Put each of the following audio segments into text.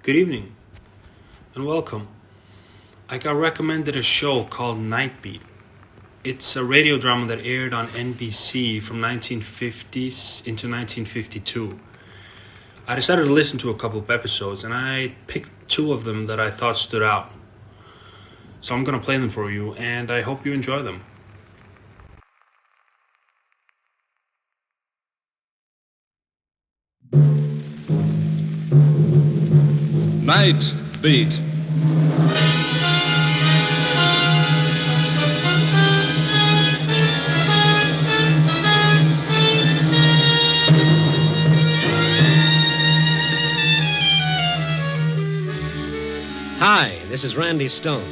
Good evening and welcome. I got recommended a show called Nightbeat. It's a radio drama that aired on NBC from 1950s into 1952. I decided to listen to a couple of episodes and I picked two of them that I thought stood out. So I'm going to play them for you and I hope you enjoy them. Night Beat. Hi, this is Randy Stone.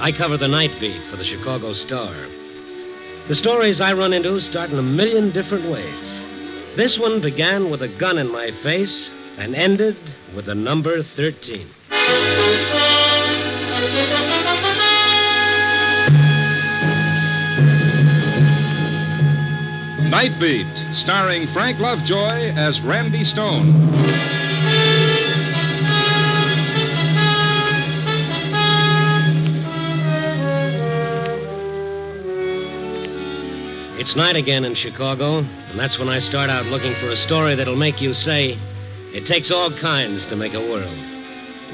I cover the Night Beat for the Chicago Star. The stories I run into start in a million different ways. This one began with a gun in my face and ended with the number 13. Night Beat, starring Frank Lovejoy as Randy Stone. It's night again in Chicago, and that's when I start out looking for a story that'll make you say, it takes all kinds to make a world.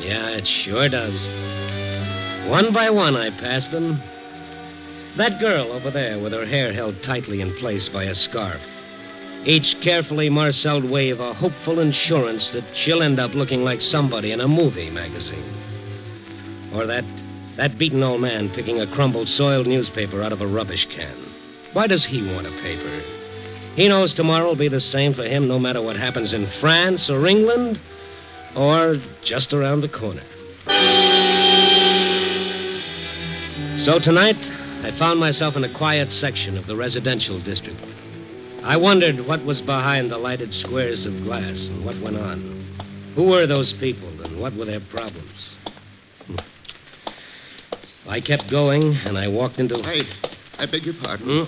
Yeah, it sure does. One by one, I passed them. That girl over there with her hair held tightly in place by a scarf. Each carefully marceled wave a hopeful assurance that she'll end up looking like somebody in a movie magazine. Or that beaten old man picking a crumbled, soiled newspaper out of a rubbish can. Why does he want a paper? He knows tomorrow will be the same for him no matter what happens in France or England or just around the corner. So tonight, I found myself in a quiet section of the residential district. I wondered what was behind the lighted squares of glass and what went on. Who were those people and what were their problems? I kept going and I walked into... I beg your pardon.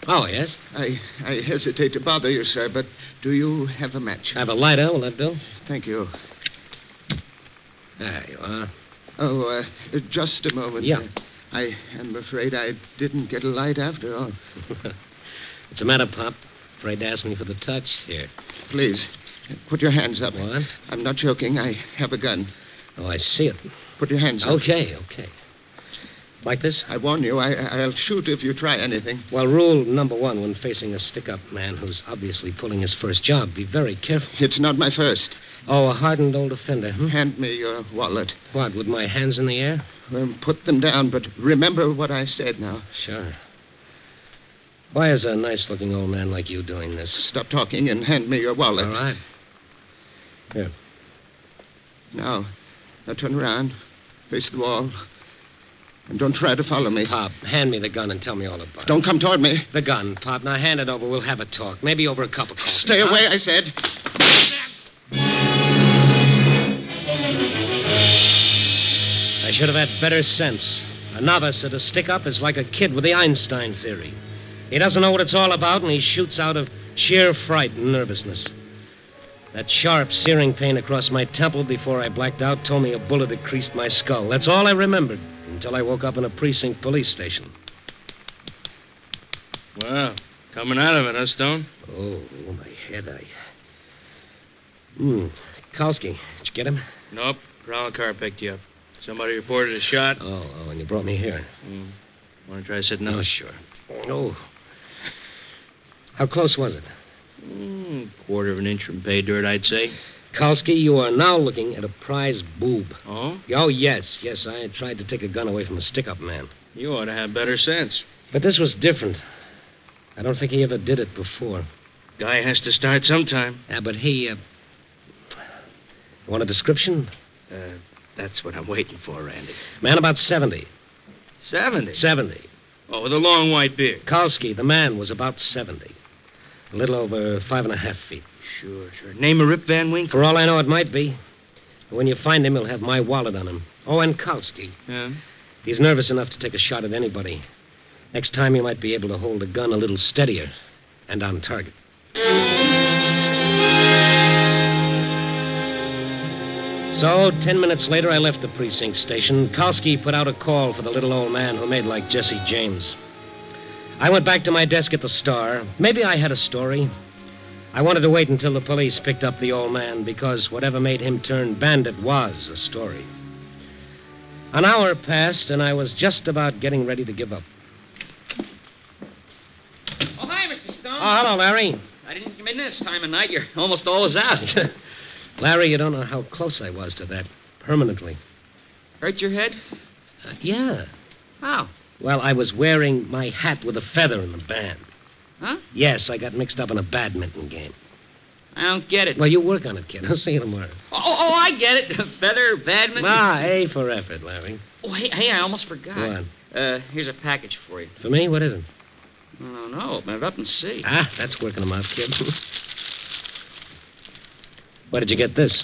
Oh, yes? I hesitate to bother you, sir, but do you have a match? I have a lighter. Will that do? Thank you. There you are. Oh, just a moment. Yeah. I am afraid I didn't get a light after all. What's the matter, Pop? Afraid to ask me for the touch? Here. Please, put your hands up. What? I'm not joking. I have a gun. Oh, I see it. Put your hands up. Okay. Like this? I warn you, I'll shoot if you try anything. Well, rule number one when facing a stick-up man who's obviously pulling his first job, be very careful. It's not my first. Oh, a hardened old offender, Hand me your wallet. What, with my hands in the air? Put them down, but remember what I said now. Sure. Why is a nice-looking old man like you doing this? Stop talking and hand me your wallet. All right. Here. Now turn around. Face the wall. And don't try to follow me. Pop, hand me the gun and tell me all about it. Don't come toward me. The gun, Pop. Now hand it over. We'll have a talk. Maybe over a cup of coffee. Stay away, I said. I should have had better sense. A novice at a stick-up is like a kid with the Einstein theory. He doesn't know what it's all about, and he shoots out of sheer fright and nervousness. That sharp, searing pain across my temple before I blacked out told me a bullet had creased my skull. That's all I remembered until I woke up in a precinct police station. Well, coming out of it, huh, Stone? Oh, my head, Kalski, did you get him? Nope. Prowler car picked you up. Somebody reported a shot. Oh, and you brought me here. Want to try sitting up? Oh, sure. Oh. How close was it? Quarter of an inch from pay dirt, I'd say. Kalski, you are now looking at a prize boob. Oh? Oh, yes. I tried to take a gun away from a stick-up man. You ought to have better sense. But this was different. I don't think he ever did it before. Guy has to start sometime. Yeah, but he, Want a description? That's what I'm waiting for, Randy. Man about 70. 70? 70. Oh, with a long white beard. Kalski, the man, was about 70. A little over 5.5 feet. Sure. Name of Rip Van Winkle? For all I know, it might be. When you find him, he'll have my wallet on him. Oh, and Kalski. Yeah? He's nervous enough to take a shot at anybody. Next time, he might be able to hold a gun a little steadier and on target. So, 10 minutes later, I left the precinct station. Kalski put out a call for the little old man who made like Jesse James. I went back to my desk at the Star. Maybe I had a story. I wanted to wait until the police picked up the old man because whatever made him turn bandit was a story. An hour passed, and I was just about getting ready to give up. Oh, hi, Mr. Stone. Oh, hello, Larry. I didn't come in this time of night. You're almost always out. Larry, you don't know how close I was to that permanently. Hurt your head? Yeah. How? Well, I was wearing my hat with a feather in the band. Huh? Yes, I got mixed up in a badminton game. I don't get it. Well, you work on it, kid. I'll see you tomorrow. Oh, I get it. Feather, badminton. A for effort, Larry. Oh, hey, I almost forgot. What? Here's a package for you. For me? What is it? Oh, no. Open it up and see. That's working them out, kid. Where did you get this?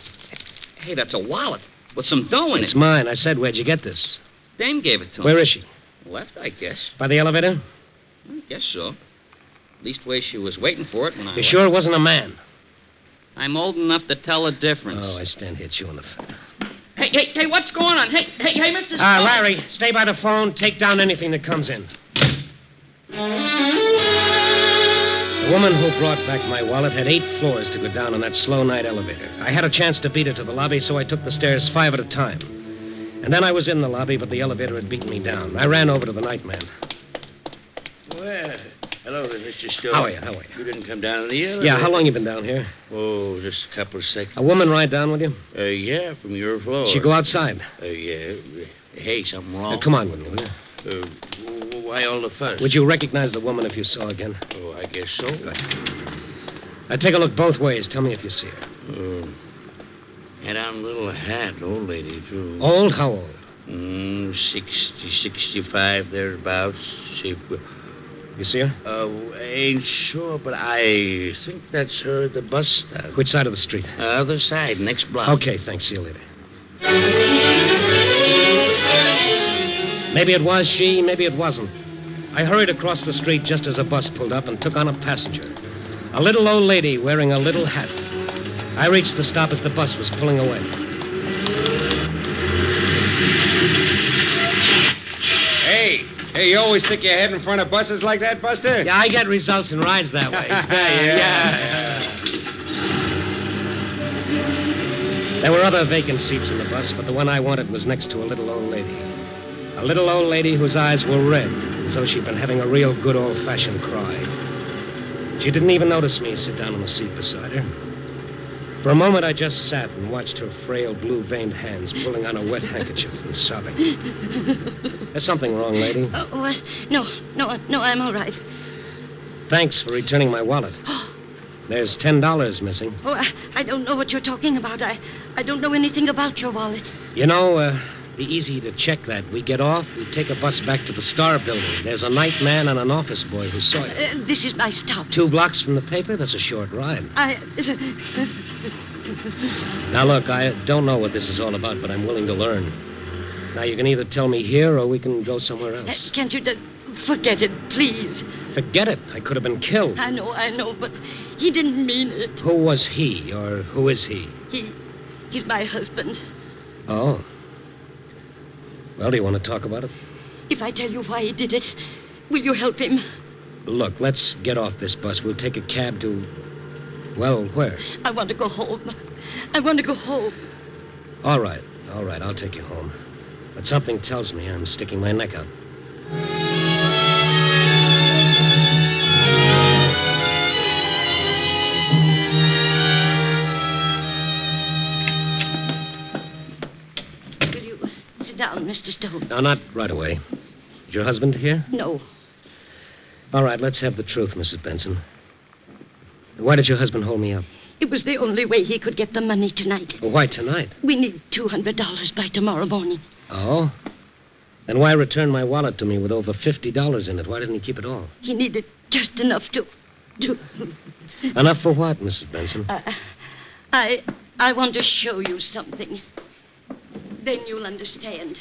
Hey, that's a wallet with some dough in It's it. mine. I said, where'd you get this? Dame gave it to him. Where is she? Left, I guess. By the elevator? I guess so. Leastways, she was waiting for it when I You left. sure it wasn't a man? I'm old enough to tell the difference. Oh, I stand here chewing the fat. Hey, what's going on? Hey, Mr. Stone. Larry, stay by the phone. Take down anything that comes in. The woman who brought back my wallet had 8 floors to go down on that slow night elevator. I had a chance to beat her to the lobby, so I took the stairs 5 at a time. And then I was in the lobby, but the elevator had beaten me down. I ran over to the night man. Well, hello, Mr. Stone. How are you? You didn't come down in the elevator? Yeah, how long you been down here? Oh, just a couple of seconds. A woman ride down with you? Yeah, from your floor. She go outside. Yeah. Hey, something wrong? Come on with me, will you? Why all the fuss? Would you recognize the woman if you saw her again? Oh, I guess so. Good. Now take a look both ways. Tell me if you see her. Had on a little hat, old lady, too. Old? How old? 60, 65, thereabouts. Shape. You see her? Ain't sure, but I think that's her at the bus stop. Which side of the street? Other side, next block. Okay, thanks. See you later. Maybe it was she, maybe it wasn't. I hurried across the street just as a bus pulled up and took on a passenger. A little old lady wearing a little hat. I reached the stop as the bus was pulling away. Hey, you always stick your head in front of buses like that, Buster? Yeah, I get results in rides that way. Yeah. There were other vacant seats in the bus, but the one I wanted was next to a little old lady. A little old lady whose eyes were red, as though she'd been having a real good old-fashioned cry. She didn't even notice me sit down on the seat beside her. For a moment, I just sat and watched her frail, blue-veined hands pulling on a wet handkerchief and sobbing. There's something wrong, lady. No, I'm all right. Thanks for returning my wallet. There's $10 missing. Oh, I don't know what you're talking about. I don't know anything about your wallet. You know, be easy to check that. We get off, we take a bus back to the Star Building. There's a night man and an office boy who saw you. This is my stop. 2 blocks from the paper? That's a short ride. Now, look, I don't know what this is all about, but I'm willing to learn. Now, you can either tell me here or we can go somewhere else. Can't you just forget it, please? Forget it. I could have been killed. I know, but he didn't mean it. Who was he, or who is he? He's my husband. Oh. Well, do you want to talk about it? If I tell you why he did it, will you help him? Look, let's get off this bus. We'll take a cab to... Well, where? I want to go home. I want to go home. All right. I'll take you home. But something tells me I'm sticking my neck out. Will you sit down, Mr. Stone? No, not right away. Is your husband here? No. All right, let's have the truth, Mrs. Benson. Why did your husband hold me up? It was the only way he could get the money tonight. Well, why tonight? We need $200 by tomorrow morning. Oh? Then why return my wallet to me with over $50 in it? Why didn't he keep it all? He needed just enough to... Enough for what, Mrs. Benson? I want to show you something. Then you'll understand.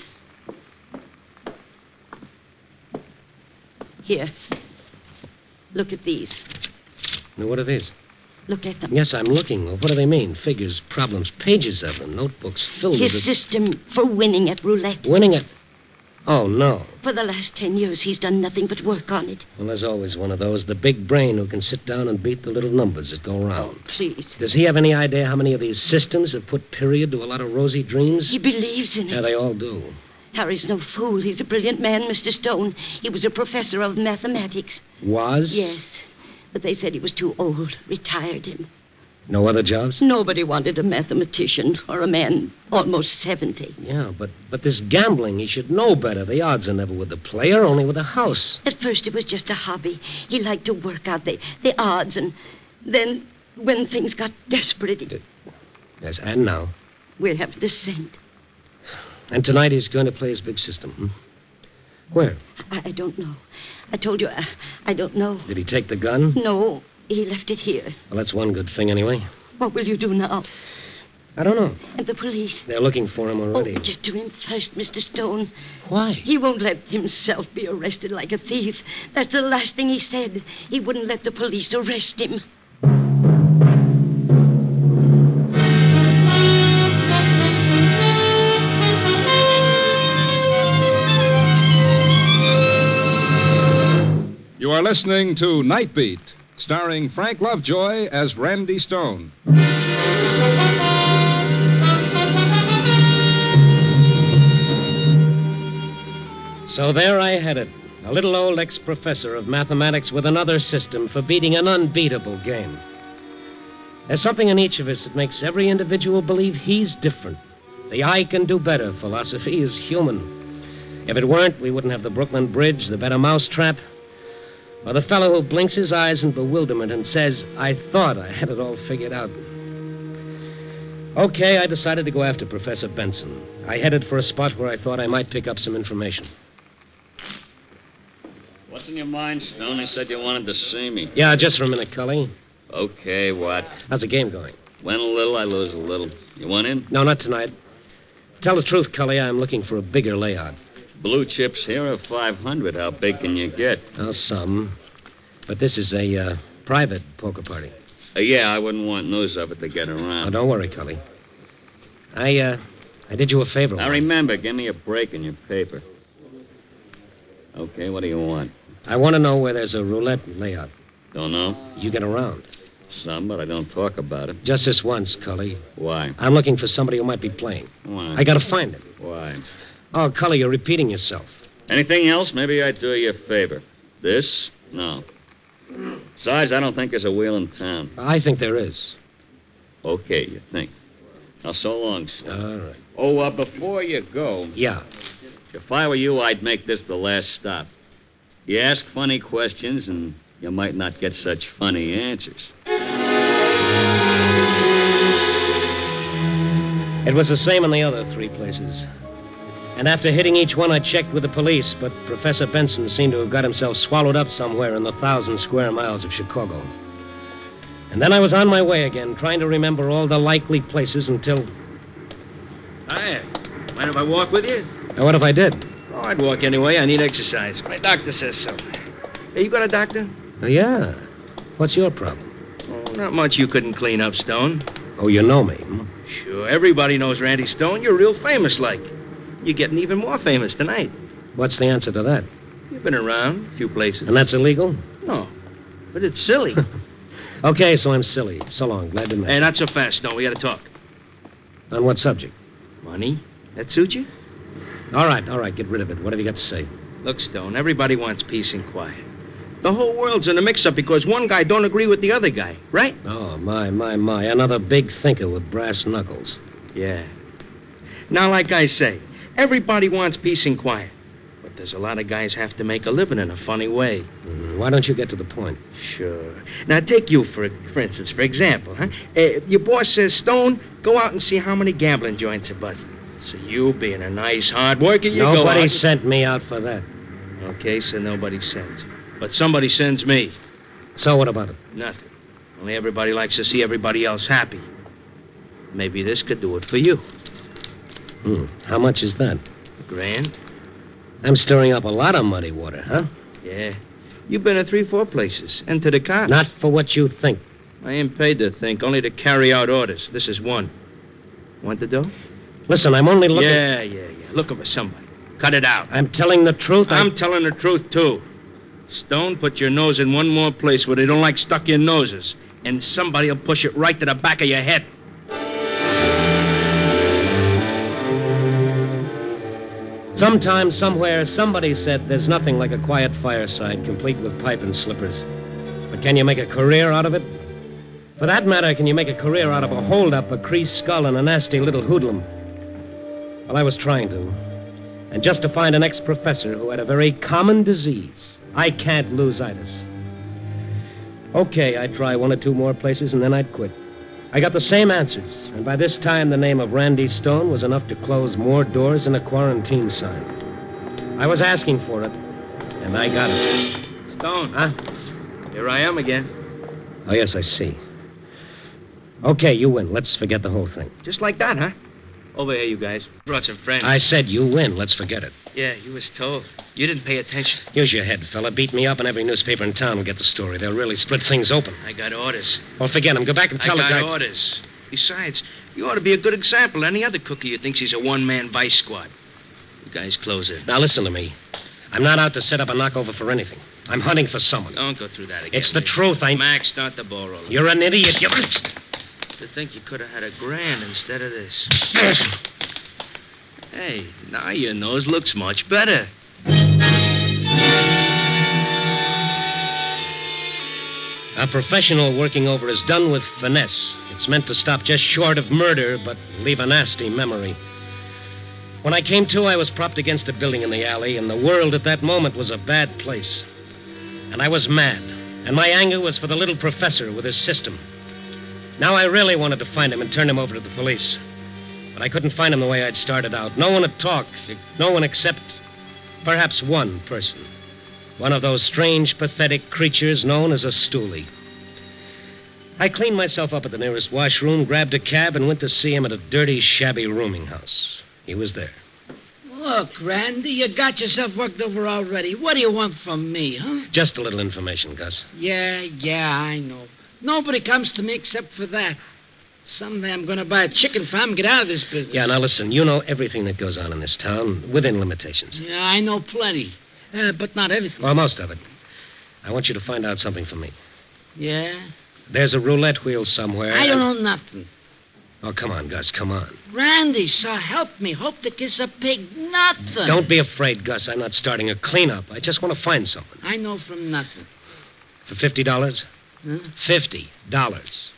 Here. Look at these. Now, what are these? Look at them. Yes, I'm looking. Well, what do they mean? Figures, problems, pages of them, notebooks filled His with... system for winning at roulette. Winning it? Oh, no. For the last 10 years, he's done nothing but work on it. Well, there's always one of those, the big brain who can sit down and beat the little numbers that go around. Oh, please. Does he have any idea how many of these systems have put period to a lot of rosy dreams? He believes in it. Yeah, they all do. Harry's no fool. He's a brilliant man, Mr. Stone. He was a professor of mathematics. Was? Yes. But they said he was too old. Retired him. No other jobs? Nobody wanted a mathematician or a man almost 70. Yeah, but this gambling, he should know better. The odds are never with the player, only with the house. At first, it was just a hobby. He liked to work out the odds, and then when things got desperate, Yes, and now? we'll have the cent. And tonight he's going to play his big system. Where? I don't know. I told you, I don't know. Did he take the gun? No, he left it here. Well, that's one good thing, anyway. What will you do now? I don't know. And the police? They're looking for him already. Oh, get to him first, Mr. Stone. Why? He won't let himself be arrested like a thief. That's the last thing he said. He wouldn't let the police arrest him. You are listening to Nightbeat, starring Frank Lovejoy as Randy Stone. So there I had it. A little old ex-professor of mathematics with another system for beating an unbeatable game. There's something in each of us that makes every individual believe he's different. The I can do better philosophy is human. If it weren't, we wouldn't have the Brooklyn Bridge, the better mousetrap, or the fellow who blinks his eyes in bewilderment and says, I thought I had it all figured out. Okay, I decided to go after Professor Benson. I headed for a spot where I thought I might pick up some information. What's in your mind, Stone? You said you wanted to see me. Yeah, just for a minute, Cully. Okay, what? How's the game going? Win a little, I lose a little. You want in? No, not tonight. Tell the truth, Cully, I'm looking for a bigger layout. Blue chips here are 500. How big can you get? Oh, some. But this is a private poker party. Yeah, I wouldn't want news of it to get Oh, around. don't worry, Cully. I did you a favor. Now, remember, give me a break in your paper. Okay, what do you want? I want to know where there's a roulette layout. Don't know? You get around. Some, but I don't talk about it. Just this once, Cully. Why? I'm looking for somebody who might be playing. Why? I gotta find him. Why? Oh, Cully, you're repeating yourself. Anything else? Maybe I'd do you a favor. This? No. Besides, I don't think there's a wheel in town. I think there is. Okay, you think. Now, so long, sir. All right. Oh, before you go, Yeah. if I were you, I'd make this the last stop. You ask funny questions, and you might not get such funny answers. It was the same in the other three places. And after hitting each one, I checked with the police, but Professor Benson seemed to have got himself swallowed up somewhere in the 1,000 square miles of Chicago. And then I was on my way again, trying to remember all the likely places until... Hi. Mind if I walk with you? Now, what if I did? Oh, I'd walk anyway. I need exercise. My doctor says so. Hey, you got a doctor? Oh, yeah. What's your problem? Oh, not much you couldn't clean up, Stone. Oh, you know me. Hmm? Sure, everybody knows Randy Stone. You're real famous, like. You're getting even more famous tonight. What's the answer to that? You've been around a few places. And that's illegal? No, but it's silly. Okay, so I'm silly. So long. Glad to meet you. Hey, not so fast, Stone. We got to talk. On what subject? Money? That suit you? All right. Get rid of it. What have you got to say? Look, Stone, everybody wants peace and quiet. The whole world's in a mix-up because one guy don't agree with the other guy, right? Oh, my. Another big thinker with brass knuckles. Yeah. Now, like I say, everybody wants peace and quiet. But there's a lot of guys have to make a living in a funny way. Why don't you get to the point? Sure. Now, take you, for instance, for example, huh? Your boss says, Stone, go out and see how many gambling joints are buzzing. So you, being a nice hard worker, you go out... Nobody sent me out for that. Okay, so nobody sends. But somebody sends me. So what about it? Nothing. Only everybody likes to see everybody else happy. Maybe this could do it for you. How much is that? $1,000. I'm stirring up a lot of muddy water, huh? Yeah. You've been to 3-4 places. And to the cops. Not for what you think. I ain't paid to think, only to carry out orders. This is one. Want the dough? Listen, I'm only looking... Yeah. Looking for somebody. Cut it out. I'm telling the truth. I'm telling the truth, too. Stone, put your nose in one more place where they don't like stuck-in noses, and somebody will push it right to the back of your head. Sometime, somewhere, somebody said there's nothing like a quiet fireside, complete with pipe and slippers. But can you make a career out of it? For that matter, can you make a career out of a hold-up, a creased skull, and a nasty little hoodlum? Well, I was trying to. And just to find an ex-professor who had a very common disease. I can't lose-itis. Okay, I'd try one or two more places, and then I'd quit. I got the same answers, and by this time the name of Randy Stone was enough to close more doors than a quarantine sign. I was asking for it, and I got it. Stone. Huh? Here I am again. Oh, yes, I see. Okay, you win. Let's forget the whole thing. Just like that, huh? Over here, you guys. Brought some friends. I said you win. Let's forget it. Yeah, you was told. You didn't pay attention. Use your head, fella. Beat me up, and every newspaper in town will get the story. They'll really split things open. I got orders. Well, forget him. Go back and tell the guy... I got orders. Besides, you ought to be a good example to any other cookie who thinks he's a one-man vice squad. You guys close it. Now, listen to me. I'm not out to set up a knockover for anything. I'm hunting for someone. Don't go through that again. It's the truth. Max, start the ball rolling. You're an idiot. To think you could have had $1,000 instead of this. Hey, now your nose looks much better. A professional working over is done with finesse. It's meant to stop just short of murder, but leave a nasty memory. When I came to, I was propped against a building in the alley, and the world at that moment was a bad place. And I was mad, and my anger was for the little professor with his system. Now I really wanted to find him and turn him over to the police. But I couldn't find him the way I'd started out. No one to talk. No one except perhaps one person. One of those strange, pathetic creatures known as a stoolie. I cleaned myself up at the nearest washroom, grabbed a cab, and went to see him at a dirty, shabby rooming house. He was there. Look, Randy, you got yourself worked over already. What do you want from me, huh? Just a little information, Gus. Yeah, I know. Nobody comes to me except for that. Someday I'm going to buy a chicken farm and get out of this business. Yeah, now listen, you know everything that goes on in this town, within limitations. Yeah, I know plenty. But not everything. Well, most of it. I want you to find out something for me. Yeah? There's a roulette wheel somewhere. I don't know nothing. Oh, come on, Gus, come on. Randy, sir, help me. Hope to kiss a pig. Nothing. Don't be afraid, Gus. I'm not starting a cleanup. I just want to find someone. I know from nothing. For $50? Huh? $50.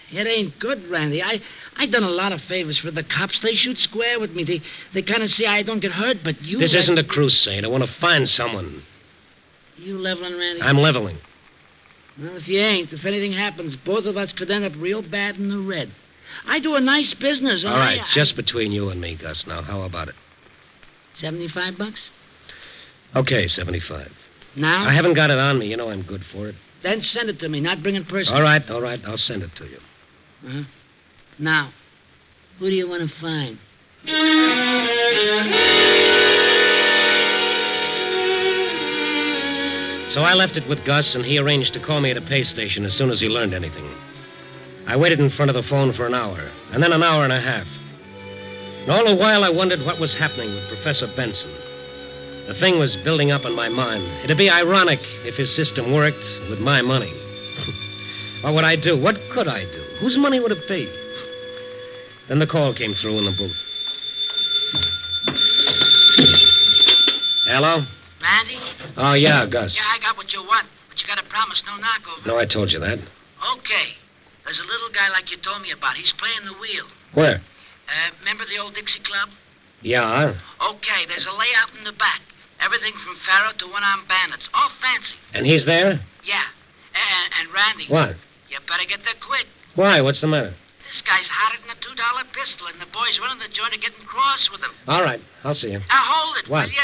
It ain't good, Randy. I done a lot of favors for the cops. They shoot square with me. They kind of see I don't get hurt, but you... This isn't a crusade. I want to find someone. You leveling, Randy? I'm leveling. Well, if you ain't, if anything happens, both of us could end up real bad in the red. I do a nice business. All right, just between you and me, Gus. Now, how about it? $75? Okay, 75. Now? I haven't got it on me. You know I'm good for it. Then send it to me, not bring it personally. All right. I'll send it to you. Uh-huh. Now, who do you want to find? So I left it with Gus, and he arranged to call me at a pay station as soon as he learned anything. I waited in front of the phone for an hour, and then an hour and a half. And all the while, I wondered what was happening with Professor Benson. The thing was building up in my mind. It'd be ironic if his system worked with my money. What would I do? What could I do? Whose money would it be? Then the call came through in the booth. Hello? Randy? Oh, yeah, Gus. Yeah, I got what you want, but you got to promise no knockover. No, I told you that. Okay. There's a little guy like you told me about. He's playing the wheel. Where? Remember the old Dixie Club? Yeah. Okay, there's a layout in the back. Everything from Pharaoh to one-armed bandits. All fancy. And he's there? Yeah. And Randy. What? You better get there quick. Why? What's the matter? This guy's hotter than a $2 pistol, and the boys running the joint are getting cross with him. All right. I'll see you. Now hold it, What? will you?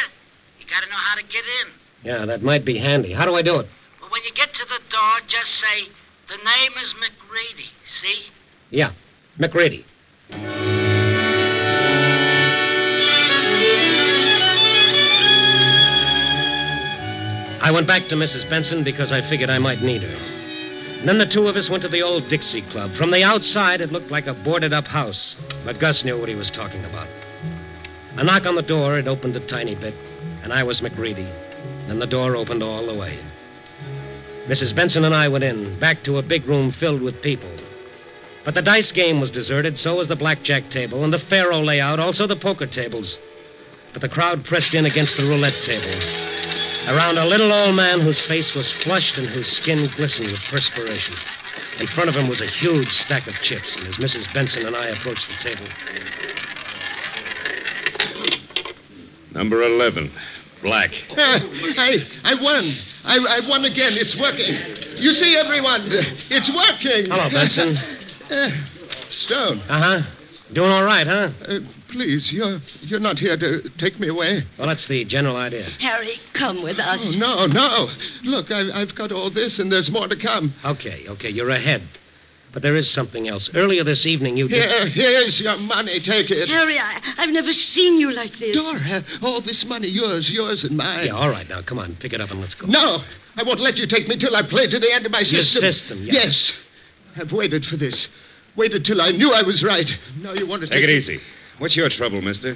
You got to know how to get in. Yeah, that might be handy. How do I do it? Well, when you get to the door, just say, the name is McReady. See? Yeah. McReady. I went back to Mrs. Benson because I figured I might need her. And then the two of us went to the old Dixie Club. From the outside, it looked like a boarded-up house. But Gus knew what he was talking about. A knock on the door, it opened a tiny bit, and I was McReady. Then the door opened all the way. Mrs. Benson and I went in, back to a big room filled with people. But the dice game was deserted, so was the blackjack table, and the faro layout, also the poker tables. But the crowd pressed in against the roulette table, around a little old man whose face was flushed and whose skin glistened with perspiration. In front of him was a huge stack of chips, and as Mrs. Benson and I approached the table... Number 11, black. I won. I won again. It's working. You see, everyone, it's working. Hello, Benson. Stone. Uh-huh. Doing all right, huh? Please, you're not here to take me away. Well, that's the general idea. Harry, come with us. Oh, no. Look, I've got all this, and there's more to come. Okay, you're ahead. But there is something else. Earlier this evening, you did... Here's your money. Take it. Harry, I've never seen you like this. Dora, all this money, yours and mine. Yeah, all right. Now, come on. Pick it up and let's go. No, I won't let you take me till I play to the end of my system. Your system, yeah. Yes. I've waited for this. Waited till I knew I was right. Now you want to Take it easy. What's your trouble, mister?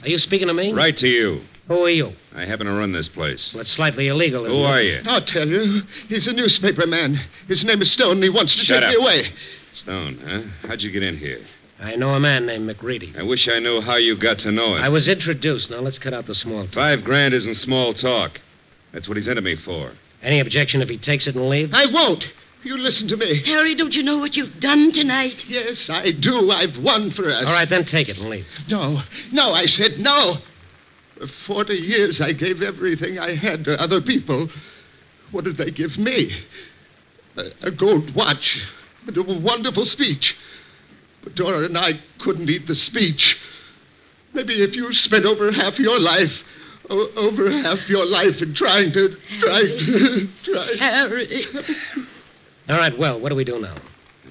Are you speaking to me? Right to you. Who are you? I happen to run this place. Well, it's slightly illegal, isn't it? Who are you? I'll tell you. He's a newspaper man. His name is Stone, and he wants to Shut take up. me away. Stone, huh? How'd you get in here? I know a man named McReady. I wish I knew how you got to know him. I was introduced. Now, let's cut out the small talk. $5,000 isn't small talk. That's what he's into me for. Any objection if he takes it and leaves? I won't. You listen to me. Harry, don't you know what you've done tonight? Yes, I do. I've won for us. All right, then take it and leave. No, I said no. For 40 years, I gave everything I had to other people. What did they give me? A gold watch and a wonderful speech. But Dora and I couldn't eat the speech. Maybe if you spent over half your life in trying. Harry. All right, well, what do we do now?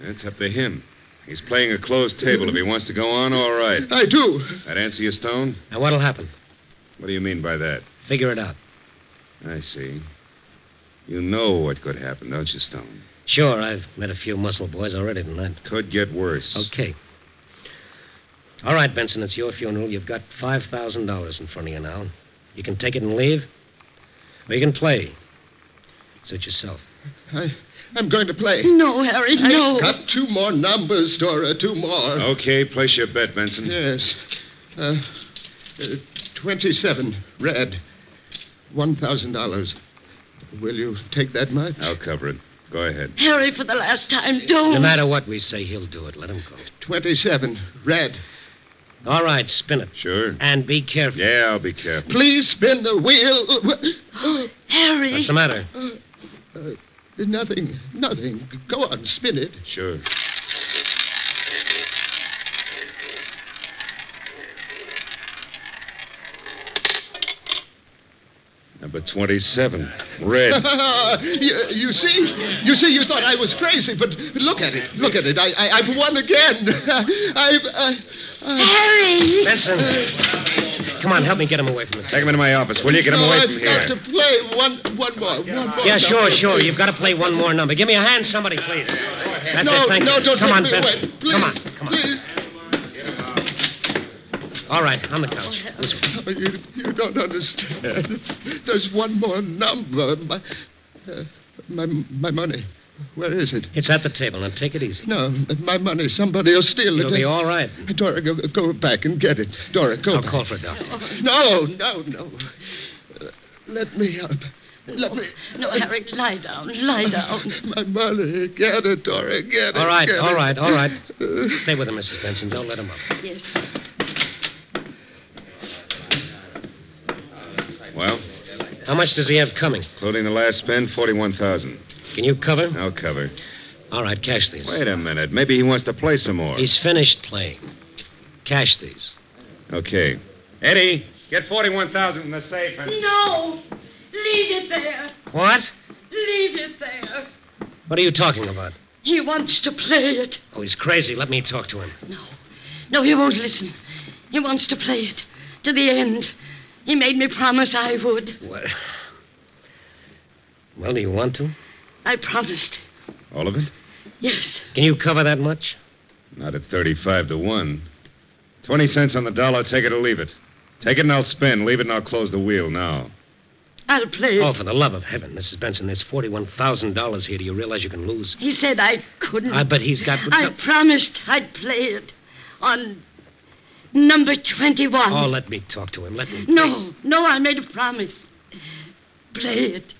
It's up to him. He's playing a closed table. If he wants to go on, all right. I do. That answer you, Stone? Now, what'll happen? What do you mean by that? Figure it out. I see. You know what could happen, don't you, Stone? Sure, I've met a few muscle boys already tonight. Could get worse. Okay. All right, Benson, it's your funeral. You've got $5,000 in front of you now. You can take it and leave, or you can play. Suit yourself. I'm going to play. No, Harry, no. I've got 2 more numbers, Dora, 2 more. Okay, place your bet, Benson. Yes. 27, red. $1,000. Will you take that much? I'll cover it. Go ahead. Harry, for the last time, don't. No matter what we say, he'll do it. Let him go. 27, red. All right, spin it. Sure. And be careful. Yeah, I'll be careful. Please spin the wheel. Harry. What's the matter? Nothing. Go on, spin it. Sure. Number 27, red. You see? You thought I was crazy, but look at it. I've won again. Harry! Benson! Come on, help me get him away from the Take him into my office, will you? Get him away from here. I've got to play one more. Yeah, sure. You've got to play one more number. Give me a hand, somebody, please. That's it, thank you. Don't Come on, take me Benson. away. Please, Come on. Please. All right, on the couch. This way. Oh, you don't understand. There's one more number. My money. Where is it? It's at the table. Now, take it easy. No, my money. Somebody will steal it. It'll be all right. Dora, go back and get it. Dora, go I'll back. call for a doctor. No. Let me up. No, Harry, lie down. My money. Get it, Dora. Get it. All right. Get it. Stay with him, Mrs. Benson. Don't let him up. Yes. Well, How much does he have coming? including the last spend, 41,000. Can you cover? I'll cover. All right, cash these. Wait a minute. Maybe he wants to play some more. He's finished playing. Cash these. Okay. Eddie, get 41,000 in the safe and... No! Leave it there. What? Leave it there. What are you talking about? He wants to play it. Oh, he's crazy. Let me talk to him. No, he won't listen. He wants to play it to the end. He made me promise I would. Well, do you want to? I promised. All of it? Yes. Can you cover that much? Not at 35 to 1. 20 cents on the dollar, take it or leave it. Take it and I'll spin. Leave it and I'll close the wheel now. I'll play it. Oh, for the love of heaven, Mrs. Benson, there's $41,000 here. Do you realize you can lose? He said I couldn't. I bet he's got... I promised I'd play it on number 21. Oh, let me talk to him. Let me... No, I made a promise. Play it.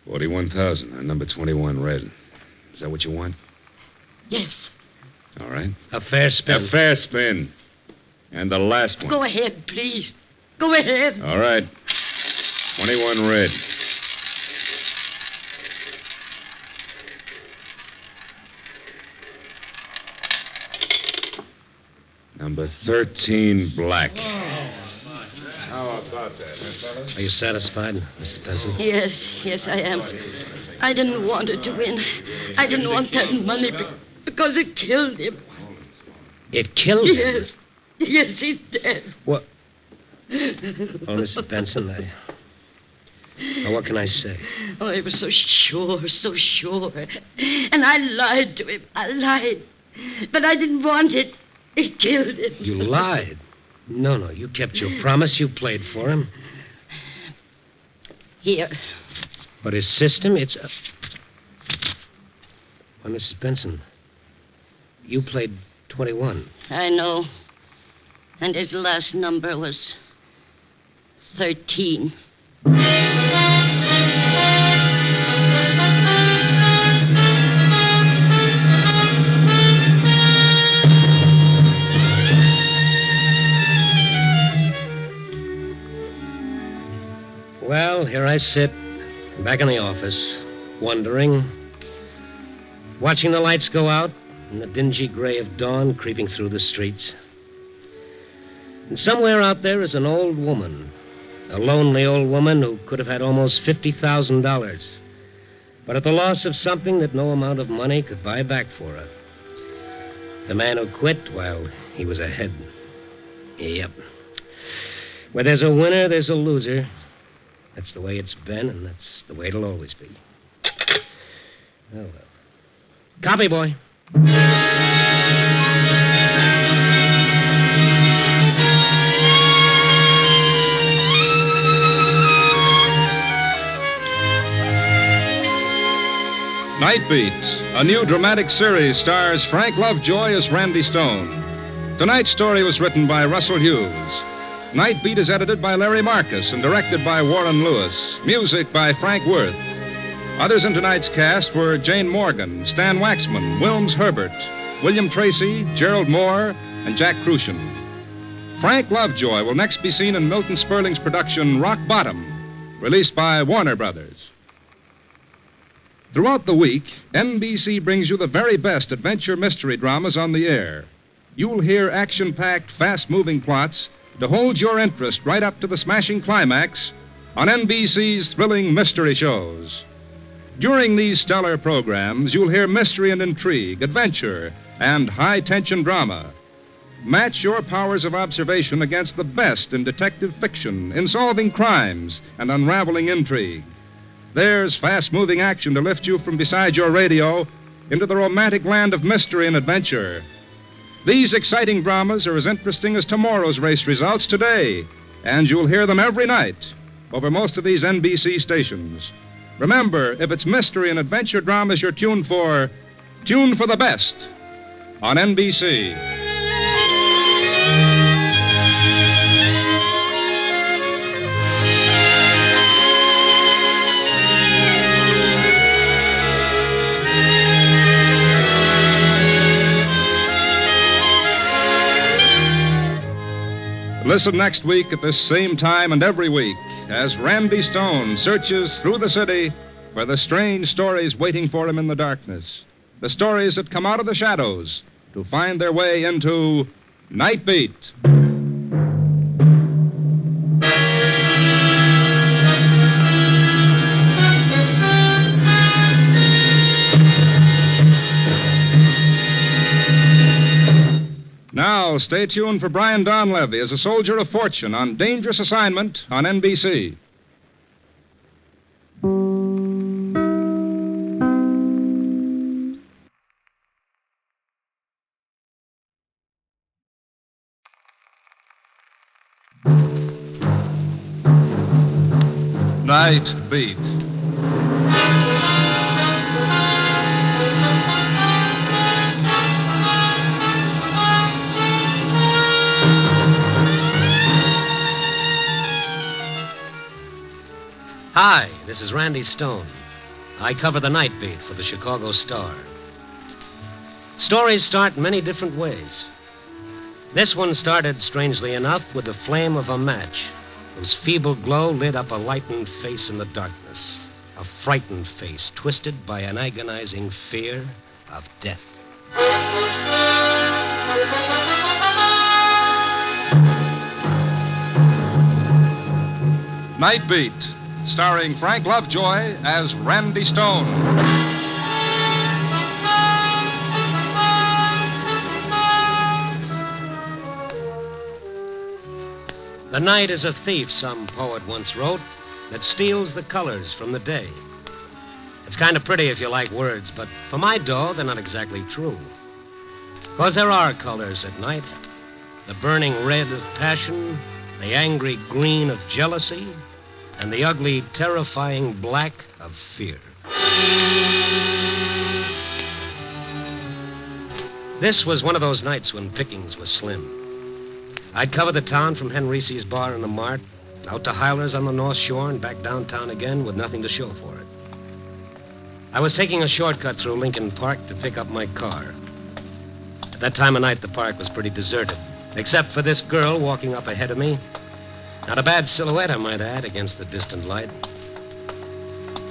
41,000 on number 21 red. Is that what you want? Yes. All right. A fair spin. A fair spin. And the last one. Go ahead, please. Go ahead. All right. 21 red. Number 13 black. How about that, fellas? Are you satisfied, Mr. Benson? Yes, I am. I didn't want it to win. I didn't want that money because it killed him. It killed him? Yes. Yes, he's dead. What? Oh, Mrs. Benson, Now, what can I say? Oh, I was so sure. And I lied to him. I lied. But I didn't want it. It killed him. You lied? No, you kept your promise. You played for him. Here. But his system, it's... Why, Mrs. Benson, you played 21. I know. And his last number was 13. Well, here I sit, back in the office, wondering, watching the lights go out and the dingy gray of dawn creeping through the streets. And somewhere out there is an old woman, a lonely old woman who could have had almost $50,000, but at the loss of something that no amount of money could buy back for her. The man who quit, well, he was ahead. Yep. Where there's a winner, there's a loser. That's the way it's been, and that's the way it'll always be. Oh, well. Copy, boy. Nightbeat, a new dramatic series, stars Frank Lovejoy as Randy Stone. Tonight's story was written by Russell Hughes. Nightbeat is edited by Larry Marcus and directed by Warren Lewis. Music by Frank Worth. Others in tonight's cast were Jane Morgan, Stan Waxman, Wilms Herbert, William Tracy, Gerald Moore, and Jack Crucian. Frank Lovejoy will next be seen in Milton Sperling's production Rock Bottom, released by Warner Brothers. Throughout the week, NBC brings you the very best adventure mystery dramas on the air. You'll hear action-packed, fast-moving plots to hold your interest right up to the smashing climax on NBC's thrilling mystery shows. During these stellar programs, you'll hear mystery and intrigue, adventure, and high-tension drama. Match your powers of observation against the best in detective fiction, in solving crimes and unraveling intrigue. There's fast-moving action to lift you from beside your radio into the romantic land of mystery and adventure. These exciting dramas are as interesting as tomorrow's race results today, and you'll hear them every night over most of these NBC stations. Remember, if it's mystery and adventure dramas you're tuned for the best on NBC. Listen next week at this same time and every week as Randy Stone searches through the city for the strange stories waiting for him in the darkness. The stories that come out of the shadows to find their way into Nightbeat. Now, stay tuned for Brian Donlevy as a soldier of fortune on dangerous assignment on NBC. Nightbeat. Hi, this is Randy Stone. I cover the Nightbeat for the Chicago Star. Stories start in many different ways. This one started, strangely enough, with the flame of a match, whose feeble glow lit up a lightened face in the darkness. A frightened face twisted by an agonizing fear of death. Nightbeat, starring Frank Lovejoy as Randy Stone. The night is a thief, some poet once wrote, that steals the colors from the day. It's kind of pretty if you like words, but for my dough, they're not exactly true. Because there are colors at night. The burning red of passion, the angry green of jealousy, and the ugly, terrifying black of fear. This was one of those nights when pickings were slim. I'd cover the town from Henrice's bar in the Mart, out to Hyler's on the North Shore, and back downtown again with nothing to show for it. I was taking a shortcut through Lincoln Park to pick up my car. At that time of night, the park was pretty deserted, except for this girl walking up ahead of me. Not a bad silhouette, I might add, against the distant light.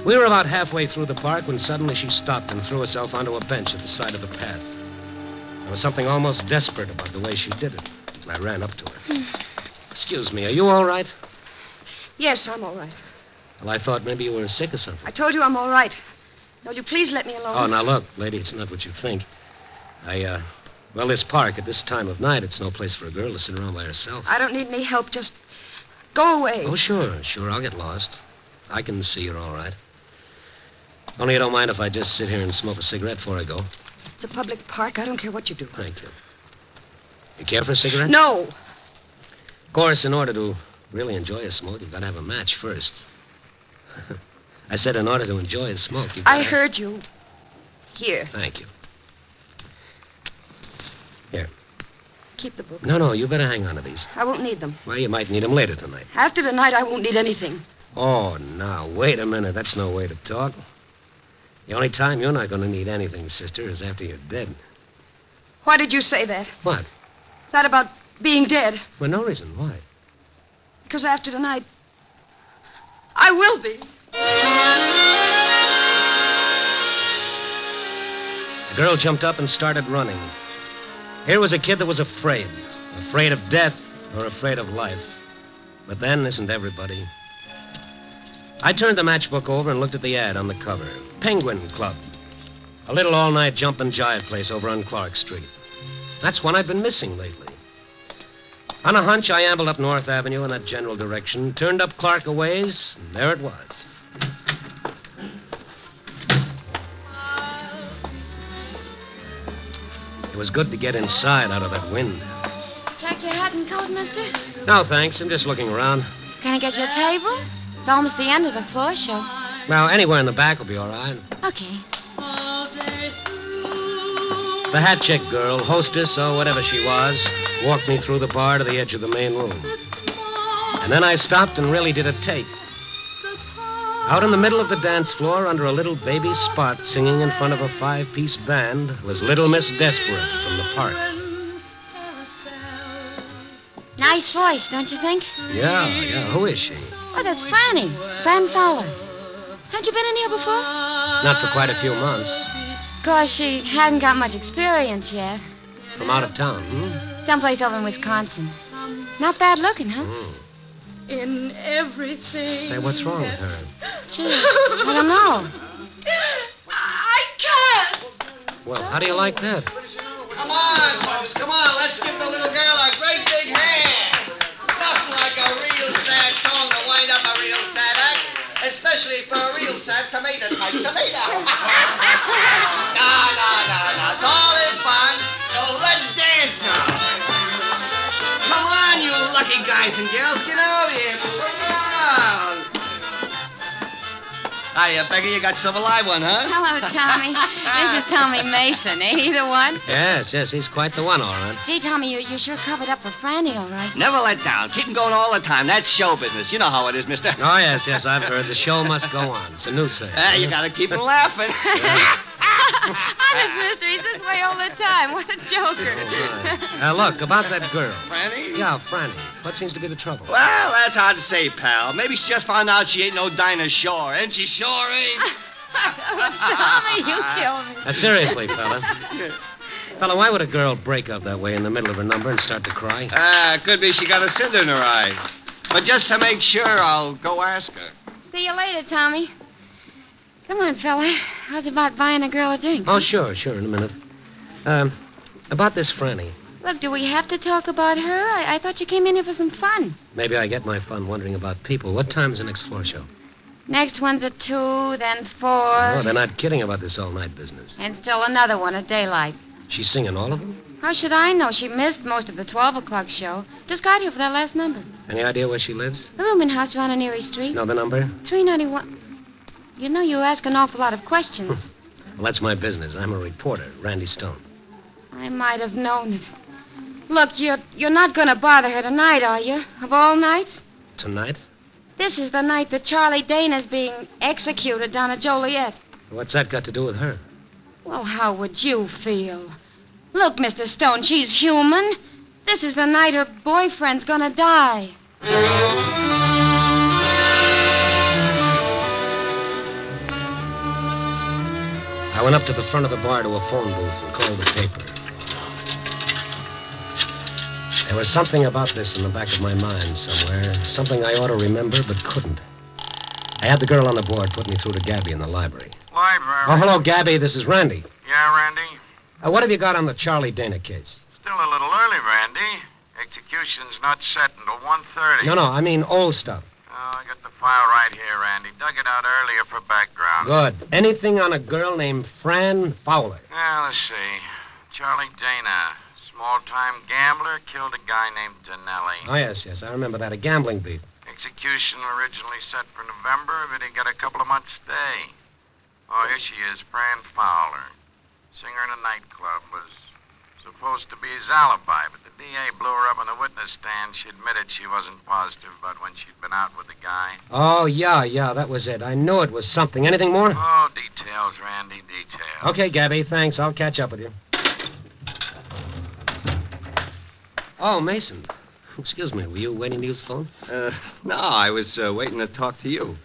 We were about halfway through the park when suddenly she stopped and threw herself onto a bench at the side of the path. There was something almost desperate about the way she did it. I ran up to her. Excuse me, are you all right? Yes, I'm all right. Well, I thought maybe you were sick or something. I told you I'm all right. Now, will you please let me alone? Oh, now look, lady, it's not what you think. Well, this park at this time of night, it's no place for a girl to sit around by herself. I don't need any help. Just go away. Oh, sure, I'll get lost. I can see you're all right. Only you don't mind if I just sit here and smoke a cigarette before I go. It's a public park. I don't care what you do. Thank you. You care for a cigarette? No. Of course, in order to really enjoy a smoke, you've got to have a match first. I said in order to enjoy a smoke, you've got I heard you. Here. Thank you. Here. Keep the book. No, you better hang on to these. I won't need them. Well, you might need them later tonight. After tonight, I won't need anything. Oh, now, wait a minute. That's no way to talk. The only time you're not going to need anything, sister, is after you're dead. Why did you say that? What? That about being dead. For no reason. Why? Because after tonight, I will be. The girl jumped up and started running. Here was a kid that was afraid. Afraid of death or afraid of life. But then, isn't everybody? I turned the matchbook over and looked at the ad on the cover. Penguin Club. A little all-night jump and jive place over on Clark Street. That's one I've been missing lately. On a hunch, I ambled up North Avenue in that general direction, turned up Clark a ways, and there it was. It was good to get inside out of that wind. Check your hat and coat, mister? No, thanks. I'm just looking around. Can I get you a table? It's almost the end of the floor show. Well, anywhere in the back will be all right. Okay. The hat check girl, hostess or whatever she was, walked me through the bar to the edge of the main room. And then I stopped and really did a take. Out in the middle of the dance floor, under a little baby spot, singing in front of a 5-piece band, was Little Miss Desperate from the park. Nice voice, don't you think? Yeah. Who is she? Oh, that's Franny. Fran Fowler. Haven't you been in here before? Not for quite a few months. Of course, she hasn't got much experience yet. From out of town, hmm? Someplace over in Wisconsin. Not bad looking, huh? In everything. Hey, what's wrong with her? Gee, I don't know. I can't. Well, how do you like that? Come on, folks, come on. Let's give the little girl a great big hand. Nothing like a real sad song to wind up a real sad act, especially for a real sad tomato-type tomato. No. It's all in fun, so let's dance now. Come on, you lucky guys and gals. Get over here. Move around. Hiya, Becky, you got yourself a live one, huh? Hello, Tommy. This is Tommy Mason. Ain't he the one? Yes, he's quite the one, all right. Gee, Tommy, you sure covered up for Franny, all right. Never let down. Keep 'em going all the time. That's show business. You know how it is, mister. Oh, yes, I've heard. The show must go on. It's a new say. You gotta keep 'em laughing. Honest, mister, he's this way all the time. What a joker. Look, about that girl. Franny? Yeah, Franny. What seems to be the trouble? Well, that's hard to say, pal. Maybe she just found out she ain't no Dinah Shore. And she sure ain't. Tommy, you kill me. Seriously, fella. Fella, why would a girl break up that way in the middle of her number and start to cry? Could be she got a cinder in her eye. But just to make sure, I'll go ask her. See you later, Tommy. Come on, fella. How's about buying a girl a drink? Oh, sure, in a minute. About this Franny. Look, do we have to talk about her? I thought you came in here for some fun. Maybe I get my fun wondering about people. What time's the next floor show? Next one's at 2, then 4. Oh, they're not kidding about this all-night business. And still another one at daylight. She's singing all of them? How should I know? She missed most of the 12 o'clock show. Just got here for that last number. Any idea where she lives? A rooming house around on Erie Street. No, the number? 391. You know, you ask an awful lot of questions. Well, that's my business. I'm a reporter, Randy Stone. I might have known it. Look, you're not going to bother her tonight, are you? Of all nights? Tonight? This is the night that Charlie Dana's being executed down at Joliet. What's that got to do with her? Well, how would you feel? Look, Mr. Stone, she's human. This is the night her boyfriend's going to die. I went up to the front of the bar to a phone booth and called the paper. There was something about this in the back of my mind somewhere. Something I ought to remember but couldn't. I had the girl on the board put me through to Gabby in the library. Library? Oh, hello, Gabby. This is Randy. Yeah, Randy? What have you got on the Charlie Dana case? Still a little early, Randy. Execution's not set until 1:30. No, I mean old stuff. Oh, I got the file right here, Randy. Dug it out earlier for background. Good. Anything on a girl named Fran Fowler? Yeah, let's see. Charlie Dana, small-time gambler, killed a guy named Danelli. Oh, yes, I remember that. A gambling beat. Execution originally set for November, but he got a couple of months' stay. Oh, here she is, Fran Fowler. Singer in a nightclub, was supposed to be his alibi, but the DA blew her up on the witness stand. She admitted she wasn't positive about when she'd been out with the guy. Oh, yeah, that was it. I knew it was something. Anything more? Oh, details, Randy, details. Okay, Gabby, thanks. I'll catch up with you. Oh, Mason. Excuse me, were you waiting to use the phone? No, I was waiting to talk to you.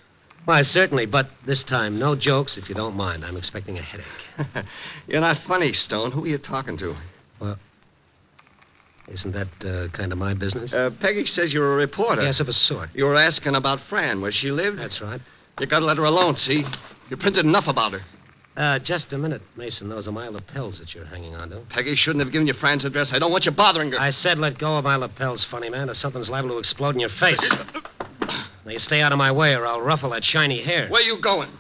Why, certainly, but this time, no jokes, if you don't mind. I'm expecting a headache. You're not funny, Stone. Who are you talking to? Well, isn't that kind of my business? Peggy says you're a reporter. Yes, of a sort. You were asking about Fran, where she lived? That's right. You gotta let her alone, see? You printed enough about her. Just a minute, Mason. Those are my lapels that you're hanging on to. Peggy shouldn't have given you Fran's address. I don't want you bothering her. I said let go of my lapels, funny man, or something's liable to explode in your face. Now, you stay out of my way or I'll ruffle that shiny hair. Where you going?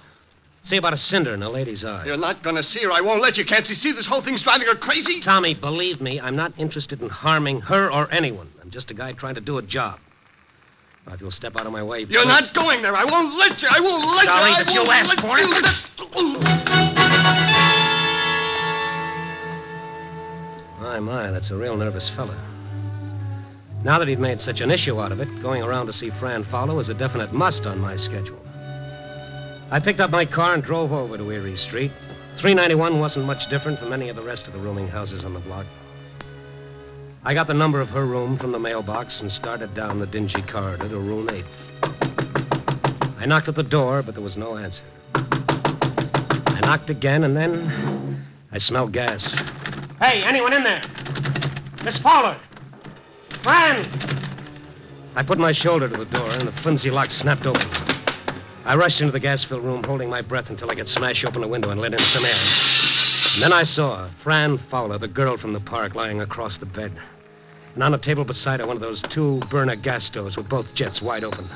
See about a cinder in a lady's eye. You're not going to see her. I won't let you. Can't you see this whole thing's driving her crazy? Tommy, believe me, I'm not interested in harming her or anyone. I'm just a guy trying to do a job. Now, if you'll step out of my way... You're not going there. I won't let you. I won't let Sorry, you. but you asked for it. My, that's a real nervous fella. Now that he'd made such an issue out of it, going around to see Fran Fowler was a definite must on my schedule. I picked up my car and drove over to Erie Street. 391 wasn't much different from any of the rest of the rooming houses on the block. I got the number of her room from the mailbox and started down the dingy corridor to room 8. I knocked at the door, but there was no answer. I knocked again, and then I smelled gas. Hey, anyone in there? Miss Fowler! Fran! I put my shoulder to the door, and the flimsy lock snapped open. I rushed into the gas-filled room, holding my breath until I could smash open the window and let in some air. And then I saw Fran Fowler, the girl from the park, lying across the bed. And on the table beside her, one of those 2 burner gas stoves with both jets wide open.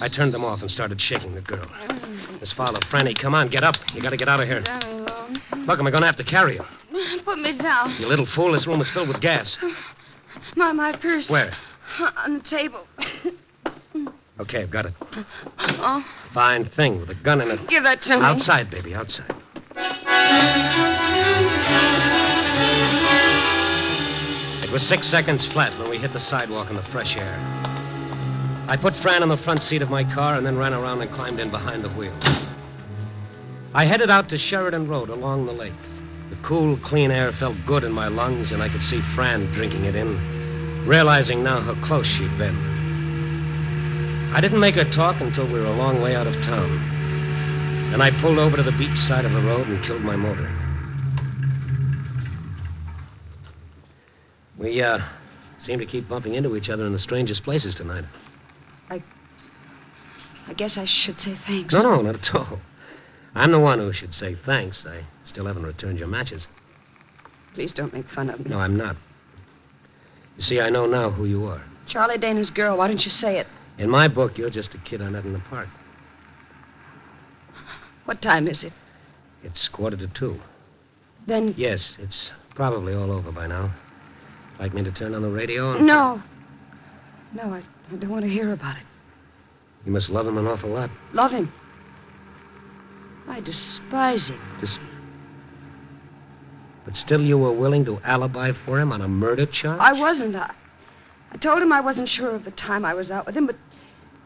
I turned them off and started shaking the girl. Miss Fowler, Franny, come on, get up. You gotta get out of here. Let me alone. Look, am I gonna have to carry you? Put me down. You little fool, this room is filled with gas. My purse. Where? On the table. Okay, I've got it. Oh, Fine thing with a gun in it. give that to me. Outside, baby, outside. It was 6 seconds flat when we hit the sidewalk in the fresh air. I put Fran in the front seat of my car and then ran around and climbed in behind the wheel. I headed out to Sheridan Road along the lake. The cool, clean air felt good in my lungs, and I could see Fran drinking it in, realizing now how close she'd been. I didn't make her talk until we were a long way out of town. Then I pulled over to the beach side of the road and killed my motor. We, seem to keep bumping into each other in the strangest places tonight. I guess I should say thanks. No, not at all. I'm the one who should say thanks. I still haven't returned your matches. Please don't make fun of me. No, I'm not. You see, I know now who you are. Charlie Dana's girl. Why don't you say it? In my book, you're just a kid I met in the park. What time is it? It's 1:45. Then... Yes, it's probably all over by now. Like me to turn on the radio and... No. No, I don't want to hear about it. You must love him an awful lot. Love him? I despise him. But still you were willing to alibi for him on a murder charge? I wasn't. I told him I wasn't sure of the time I was out with him, but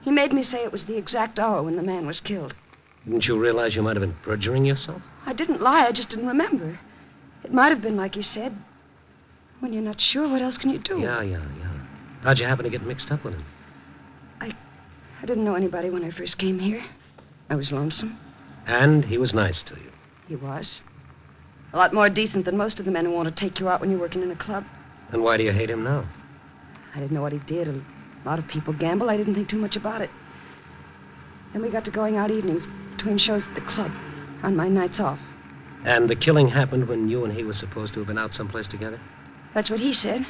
he made me say it was the exact hour when the man was killed. Didn't you realize you might have been perjuring yourself? I didn't lie. I just didn't remember. It might have been like you said. When you're not sure, what else can you do? Yeah. How'd you happen to get mixed up with him? I didn't know anybody when I first came here. I was lonesome. And he was nice to you. He was. A lot more decent than most of the men who want to take you out when you're working in a club. Then why do you hate him now? I didn't know what he did. A lot of people gamble. I didn't think too much about it. Then we got to going out evenings between shows at the club on my nights off. And the killing happened when you and he were supposed to have been out someplace together? That's what he said.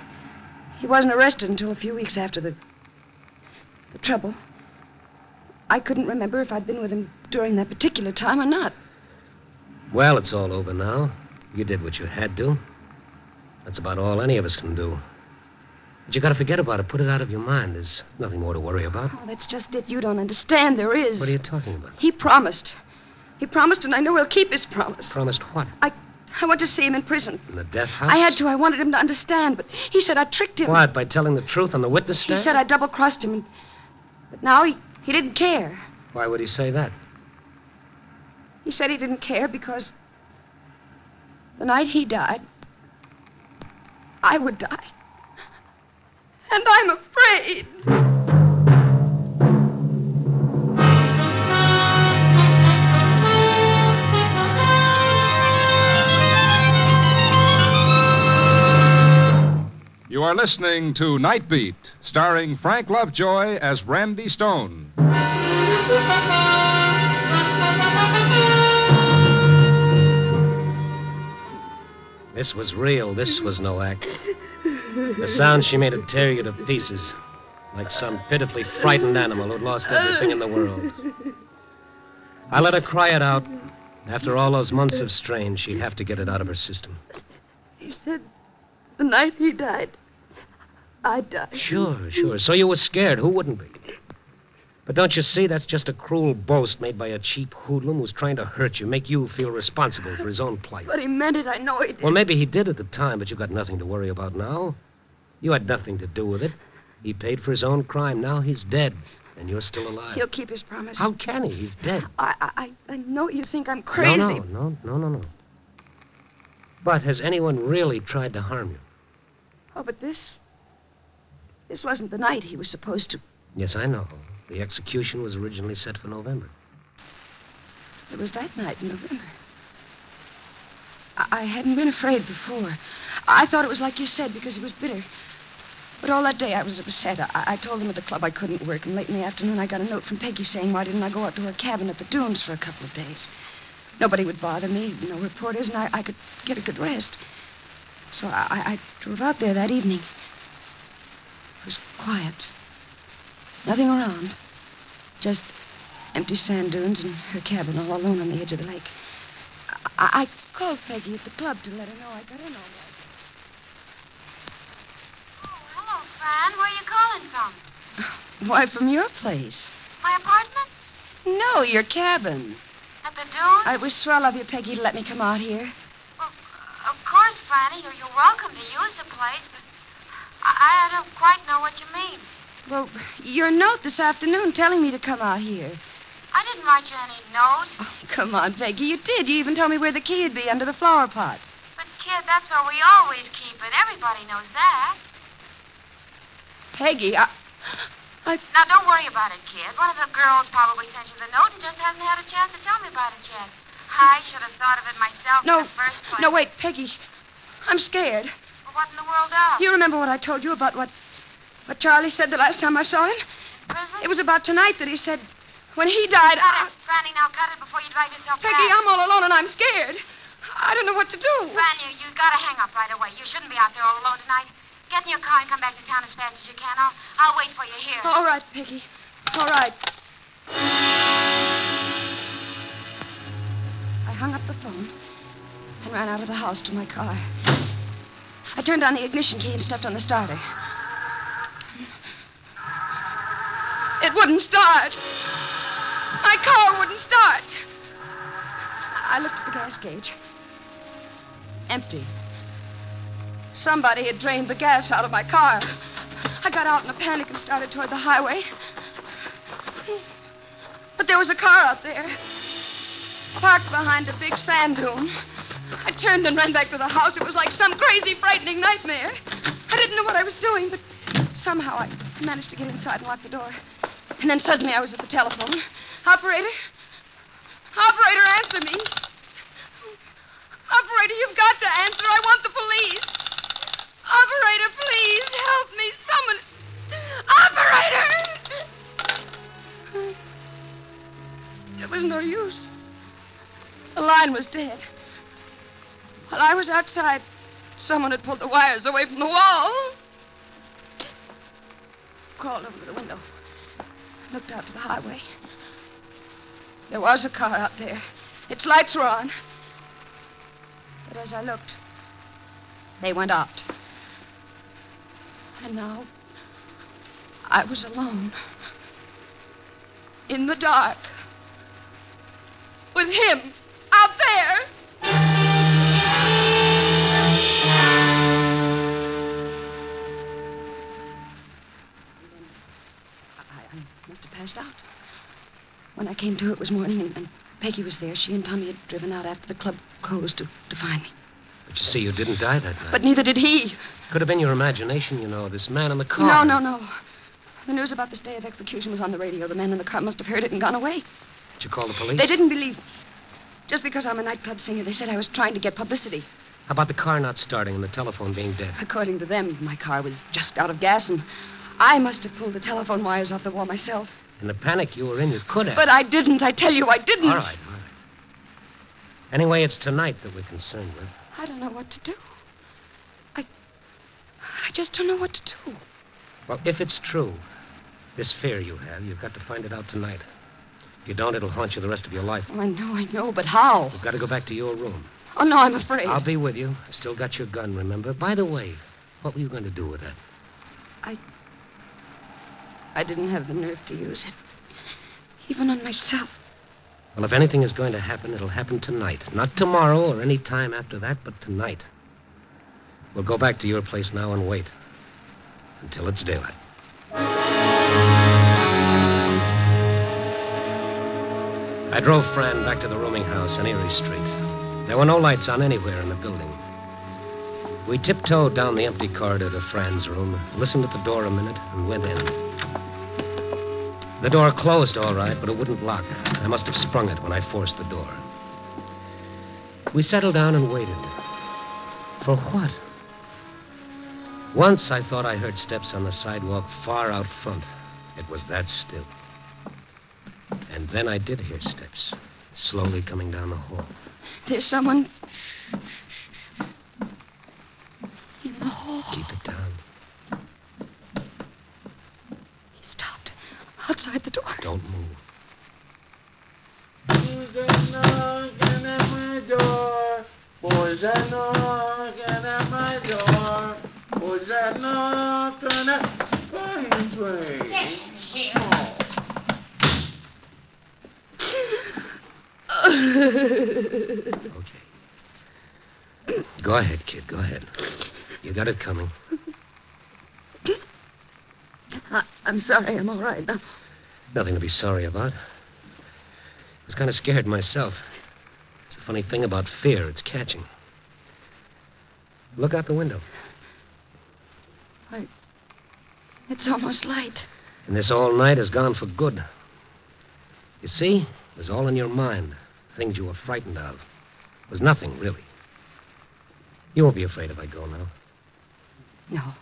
He wasn't arrested until a few weeks after the trouble. I couldn't remember if I'd been with him during that particular time or not. Well, it's all over now. You did what you had to. That's about all any of us can do. But you gotta forget about it. Put it out of your mind. There's nothing more to worry about. Oh, that's just it. You don't understand. There is. What are you talking about? He promised. He promised, and I know he'll keep his promise. Promised what? I want to see him in prison. In the death house? I had to. I wanted him to understand, but he said I tricked him. What, by telling the truth on the witness stand? He said I double-crossed him, but now he didn't care. Why would he say that? He said he didn't care because the night he died, I would die. And I'm afraid. You are listening to Nightbeat, starring Frank Lovejoy as Randy Stone. This was real. This was no act. The sound she made would tear you to pieces, like some pitifully frightened animal who'd lost everything in the world. I let her cry it out. After all those months of strain, she'd have to get it out of her system. He said the night he died, I'd die. Sure. So you were scared. Who wouldn't be? But don't you see, that's just a cruel boast made by a cheap hoodlum who's trying to hurt you, make you feel responsible for his own plight. But he meant it. I know he did. Well, maybe he did at the time, but you've got nothing to worry about now. You had nothing to do with it. He paid for his own crime. Now he's dead, and you're still alive. He'll keep his promise. How can he? He's dead. I know you think I'm crazy. No. But has anyone really tried to harm you? Oh, but this wasn't the night he was supposed to. Yes, I know. The execution was originally set for November. It was that night in November. I hadn't been afraid before. I thought it was like you said, because he was bitter. But all that day I was upset. I told him at the club I couldn't work, and late in the afternoon I got a note from Peggy saying why didn't I go out to her cabin at the dunes for a couple of days. Nobody would bother me, no reporters, and I could get a good rest. So I drove out there that evening. It was quiet. Nothing around. Just empty sand dunes and her cabin all alone on the edge of the lake. I called Peggy at the club to let her know I got in all right. Oh, hello, Fran. Where are you calling from? Why, from your place. My apartment? No, your cabin. At the Dunes? It was swell of you, Peggy, to let me come out here. Well, of course, Franny. You're welcome to use the place, but I don't quite know what you mean. Well, your note this afternoon telling me to come out here. I didn't write you any note. Oh, come on, Peggy. You did. You even told me where the key would be under the flower pot. But, kid, that's where we always keep it. Everybody knows that. Peggy, Now, don't worry about it, kid. One of the girls probably sent you the note and just hasn't had a chance to tell me about it yet. I should have thought of it myself in the first place. No, wait, Peggy. I'm scared. Well, what in the world of? You remember what I told you about what Charlie said the last time I saw him? Prison? It was about tonight that he said when he died. Cut it, Franny. Now cut it before you drive yourself Peggy, back. I'm all alone and I'm scared. I don't know what to do. Franny, you gotta hang up right away. You shouldn't be out there all alone tonight. Get in your car and come back to town as fast as you can. I'll wait for you here. All right, Peggy. All right. I hung up the phone and ran out of the house to my car. I turned on the ignition key and stepped on the starter. It wouldn't start. My car wouldn't start. I looked at the gas gauge. Empty. Somebody had drained the gas out of my car. I got out in a panic and started toward the highway. But there was a car out there, parked behind a big sand dune. I turned and ran back to the house. It was like some crazy, frightening nightmare. I didn't know what I was doing, but somehow I managed to get inside and lock the door. And then suddenly I was at the telephone. Operator? Operator, answer me. Operator, you've got to answer. I want the police. Operator, please help me. Someone. Operator! It was no use. The line was dead. While I was outside, someone had pulled the wires away from the wall. Crawled over to the window. Looked out to the highway. There was a car out there. Its lights were on. But as I looked, they went out. And now, I was alone. In the dark. With him out there. I must have passed out. When I came to, it was morning, and Peggy was there. She and Tommy had driven out after the club closed to find me. But you see, you didn't die that night. But neither did he. Could have been your imagination, you know, this man in the car. No. The news about this day of execution was on the radio. The man in the car must have heard it and gone away. Did you call the police? They didn't believe me. Just because I'm a nightclub singer, they said I was trying to get publicity. How about the car not starting and the telephone being dead? According to them, my car was just out of gas, and I must have pulled the telephone wires off the wall myself. In the panic you were in, you could have. But I didn't. I tell you, I didn't. All right. Anyway, it's tonight that we're concerned with. I don't know what to do. I just don't know what to do. Well, if it's true, this fear you have, you've got to find it out tonight. If you don't, it'll haunt you the rest of your life. Oh, I know, but how? You've got to go back to your room. Oh, no, I'm afraid. I'll be with you. I still got your gun, remember? By the way, what were you going to do with that? I didn't have the nerve to use it. Even on myself. Well, if anything is going to happen, it'll happen tonight. Not tomorrow or any time after that, but tonight. We'll go back to your place now and wait. Until it's daylight. I drove Fran back to the rooming house on Erie Street. There were no lights on anywhere in the building. We tiptoed down the empty corridor to Fran's room, listened at the door a minute, and went in. The door closed all right, but it wouldn't lock. I must have sprung it when I forced the door. We settled down and waited. For what? Once I thought I heard steps on the sidewalk far out front. It was that still. And then I did hear steps, slowly coming down the hall. There's someone in the hall. Keep it down. He stopped outside the door. Don't move. Who's that knocking at my door? Who's that knocking at my door? Who's that knocking at my door? Okay. Go ahead, kid. Go ahead. You got it coming. I'm sorry. I'm all right now. Nothing to be sorry about. I was kind of scared myself. It's a funny thing about fear. It's catching. Look out the window. It's almost light. And this all night has gone for good. You see? It was all in your mind. Things you were frightened of. It was nothing, really. You won't be afraid if I go now. No.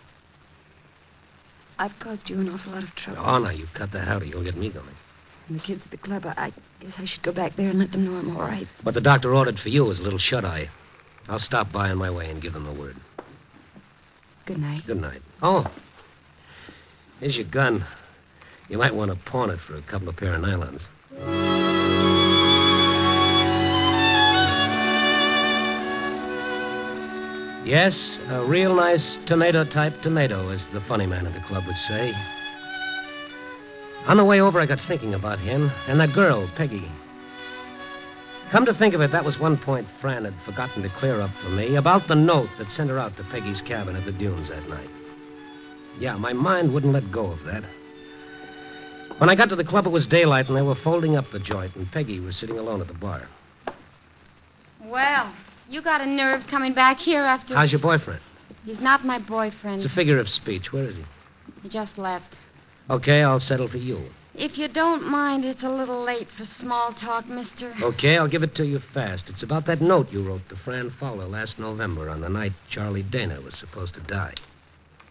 I've caused you an awful lot of trouble. Oh, now, you cut the howdy. You'll get me going. And the kids at the club, I guess I should go back there and let them know I'm all right. What the doctor ordered for you was a little shut-eye. I'll stop by on my way and give them the word. Good night. Good night. Oh, here's your gun. You might want to pawn it for a couple of pair of nylons. Yes, a real nice tomato-type tomato, as the funny man at the club would say. On the way over, I got thinking about him and that girl, Peggy. Come to think of it, that was one point Fran had forgotten to clear up for me about the note that sent her out to Peggy's cabin at the dunes that night. Yeah, my mind wouldn't let go of that. When I got to the club, it was daylight, and they were folding up the joint, and Peggy was sitting alone at the bar. Well, you got a nerve coming back here after... How's your boyfriend? He's not my boyfriend. It's a figure of speech. Where is he? He just left. Okay, I'll settle for you. If you don't mind, it's a little late for small talk, mister. Okay, I'll give it to you fast. It's about that note you wrote to Fran Fowler last November on the night Charlie Dana was supposed to die.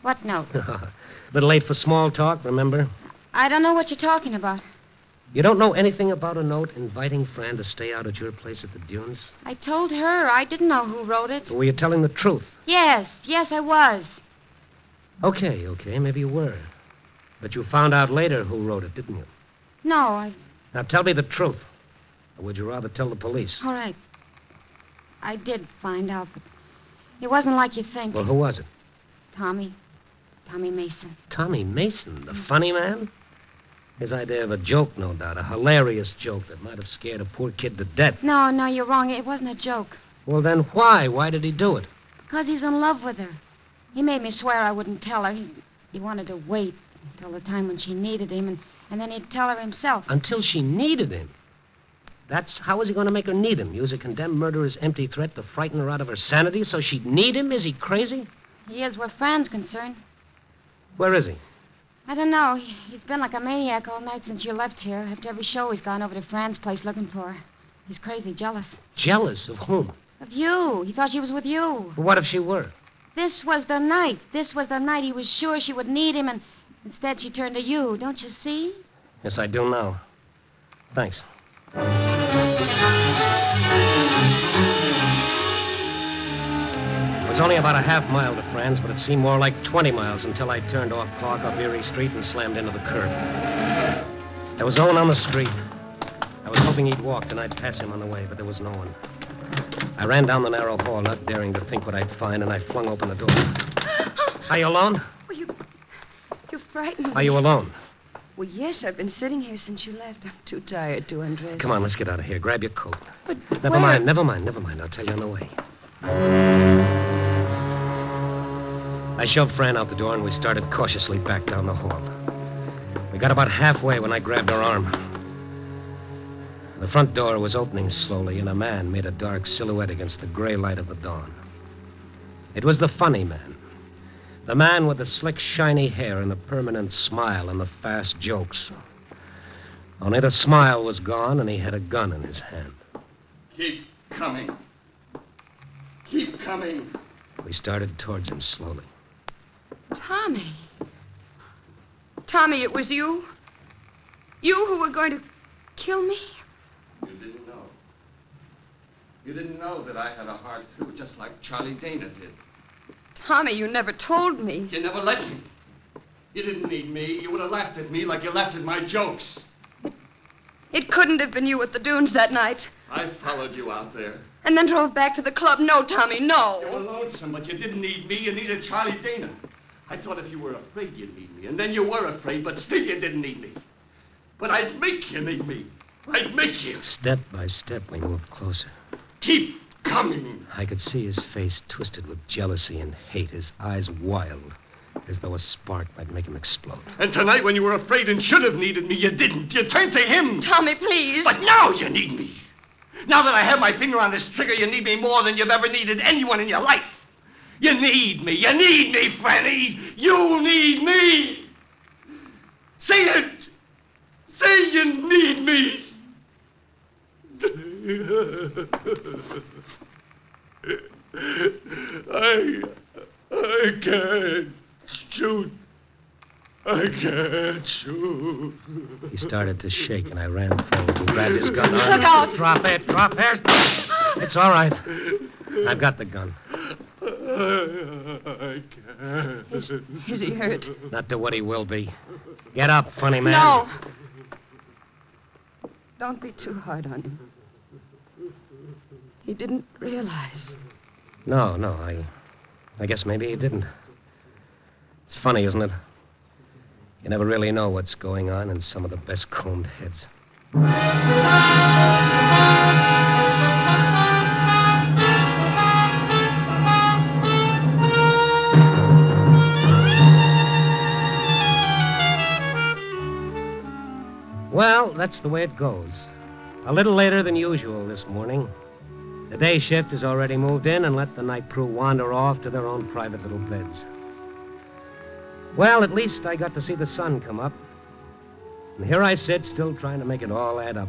What note? A little late for small talk, remember? I don't know what you're talking about. You don't know anything about a note inviting Fran to stay out at your place at the dunes? I told her. I didn't know who wrote it. Were you telling the truth? Yes, I was. Okay, maybe you were. But you found out later who wrote it, didn't you? No, Now tell me the truth. Or would you rather tell the police? All right. I did find out, but it wasn't like you think. Well, who was it? Tommy Mason. Tommy Mason, the funny man? His idea of a joke, no doubt. A hilarious joke that might have scared a poor kid to death. No, you're wrong. It wasn't a joke. Well, then why? Why did he do it? Because he's in love with her. He made me swear I wouldn't tell her. He wanted to wait until the time when she needed him, and then he'd tell her himself. Until she needed him? How was he going to make her need him? Use a condemned murderer's empty threat to frighten her out of her sanity so she'd need him? Is he crazy? He is where Fran's concerned. Where is he? I don't know. He's been like a maniac all night since you left here. After every show, he's gone over to Fran's place looking for her. He's crazy jealous. Jealous of whom? Of you. He thought she was with you. What if she were? This was the night. He was sure she would need him, and instead she turned to you. Don't you see? Yes, I do now. Thanks. It was only about a half mile to Fran's, but it seemed more like 20 miles until I turned off Clark up Erie Street and slammed into the curb. There was no one on the street. I was hoping he'd walked and I'd pass him on the way, but there was no one. I ran down the narrow hall, not daring to think what I'd find, and I flung open the door. Are you alone? Well, you frightened me. Are you alone? Well, yes, I've been sitting here since you left. I'm too tired to undress. Come on, let's get out of here. Grab your coat. But Never mind. I'll tell you on the way. I shoved Fran out the door, and we started cautiously back down the hall. We got about halfway when I grabbed her arm. The front door was opening slowly, and a man made a dark silhouette against the gray light of the dawn. It was the funny man. The man with the slick, shiny hair and the permanent smile and the fast jokes. Only the smile was gone, and he had a gun in his hand. Keep coming. Keep coming. We started towards him slowly. Tommy, it was you? You who were going to kill me? You didn't know. You didn't know that I had a heart, too, just like Charlie Dana did. Tommy, you never told me. You never let me. You didn't need me. You would have laughed at me like you laughed at my jokes. It couldn't have been you at the dunes that night. I followed you out there. And then drove back to the club. No, Tommy, no. You were lonesome, but you didn't need me. You needed Charlie Dana. I thought if you were afraid, you'd need me. And then you were afraid, but still you didn't need me. But I'd make you need me. I'd make you. Step by step, we moved closer. Keep coming. I could see his face twisted with jealousy and hate, his eyes wild, as though a spark might make him explode. And tonight, when you were afraid and should have needed me, you didn't. You turned to him. Tommy, please. But now you need me. Now that I have my finger on this trigger, you need me more than you've ever needed anyone in your life. You need me. You need me, Franny. You need me. Say it. Say you need me. I can't shoot. I can't shoot. He started to shake, and I ran forward and grabbed his gun. Look out! Drop it. It's all right. I've got the gun. I can't. Is he hurt? Not to what he will be. Get up, funny man. No. Don't be too hard on him. He didn't realize. No, I guess maybe he didn't. It's funny, isn't it? You never really know what's going on in some of the best combed heads. Well, that's the way it goes. A little later than usual this morning. The day shift has already moved in and let the night crew wander off to their own private little beds. Well, at least I got to see the sun come up. And here I sit, still trying to make it all add up.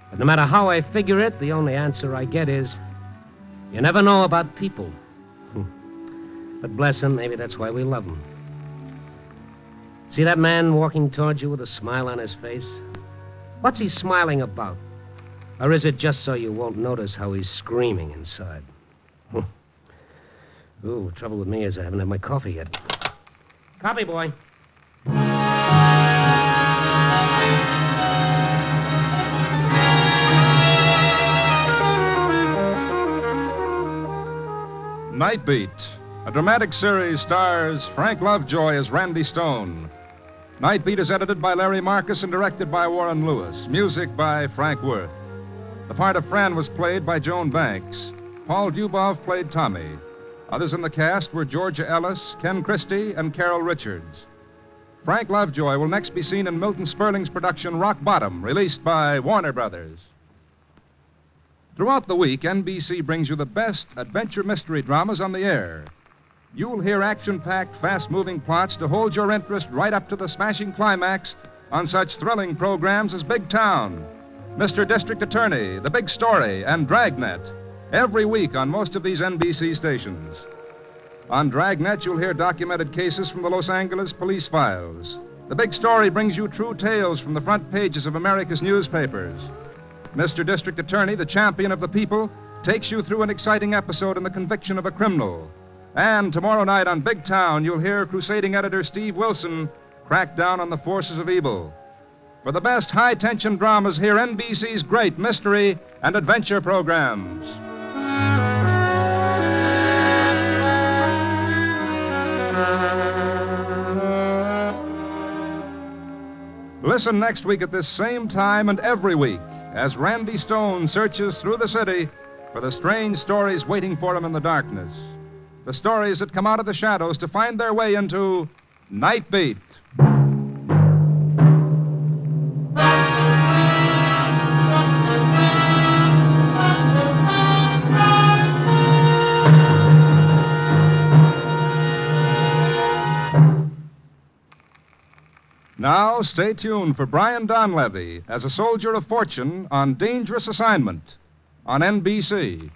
But no matter how I figure it, the only answer I get is, you never know about people. But bless them, maybe that's why we love them. See that man walking towards you with a smile on his face? What's he smiling about? Or is it just so you won't notice how he's screaming inside? Ooh, the trouble with me is I haven't had my coffee yet. Coffee, boy. Nightbeat, a dramatic series, stars Frank Lovejoy as Randy Stone. Nightbeat is edited by Larry Marcus and directed by Warren Lewis. Music by Frank Worth. The part of Fran was played by Joan Banks. Paul Dubov played Tommy. Others in the cast were Georgia Ellis, Ken Christie, and Carol Richards. Frank Lovejoy will next be seen in Milton Sperling's production Rock Bottom, released by Warner Brothers. Throughout the week, NBC brings you the best adventure mystery dramas on the air. You'll hear action-packed, fast-moving plots to hold your interest right up to the smashing climax on such thrilling programs as Big Town, Mr. District Attorney, The Big Story, and Dragnet, every week on most of these NBC stations. On Dragnet, you'll hear documented cases from the Los Angeles police files. The Big Story brings you true tales from the front pages of America's newspapers. Mr. District Attorney, the champion of the people, takes you through an exciting episode in the conviction of a criminal. And tomorrow night on Big Town, you'll hear crusading editor Steve Wilson crack down on the forces of evil. For the best high-tension dramas, hear NBC's great mystery and adventure programs. Listen next week at this same time and every week as Randy Stone searches through the city for the strange stories waiting for him in the darkness. The stories that come out of the shadows to find their way into Nightbeat. Now, stay tuned for Brian Donlevy as a soldier of fortune on dangerous assignment on NBC.